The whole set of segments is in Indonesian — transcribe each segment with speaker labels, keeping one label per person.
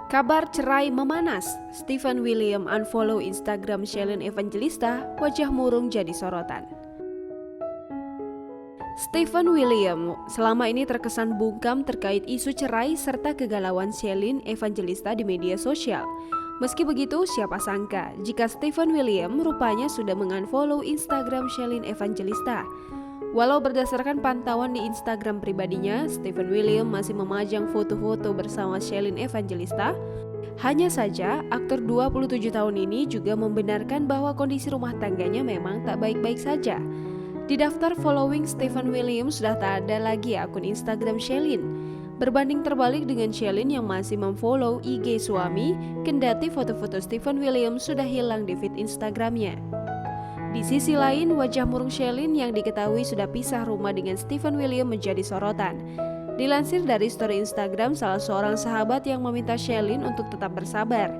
Speaker 1: Kabar cerai memanas, Stephen William unfollow Instagram Shelin Evangelista, wajah murung jadi sorotan. Stephen William selama ini terkesan bungkam terkait isu cerai serta kegalauan Shelin Evangelista di media sosial. Meski begitu, siapa sangka jika Stephen William rupanya sudah mengunfollow Instagram Shelin Evangelista. Walau berdasarkan pantauan di Instagram pribadinya, Stephen William masih memajang foto-foto bersama Shelin Evangelista. Hanya saja, aktor 27 tahun ini juga membenarkan bahwa kondisi rumah tangganya memang tak baik-baik saja. Di daftar following Stephen William sudah tak ada lagi akun Instagram Shelin. Berbanding terbalik dengan Shelin yang masih memfollow IG suami, kendati foto-foto Stephen William sudah hilang di feed Instagramnya. Di sisi lain, wajah murung Shelin yang diketahui sudah pisah rumah dengan Stephen William menjadi sorotan. Dilansir dari story Instagram salah seorang sahabat yang meminta Shelin untuk tetap bersabar.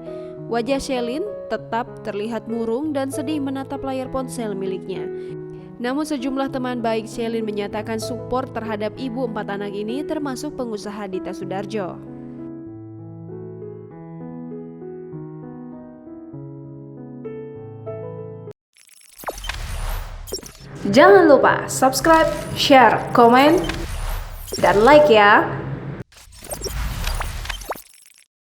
Speaker 1: Wajah Shelin tetap terlihat murung dan sedih menatap layar ponsel miliknya. Namun sejumlah teman baik Shelin menyatakan support terhadap ibu 4 anak ini, termasuk pengusaha Dita Sudarjo. Jangan lupa subscribe, share, komen, dan like ya.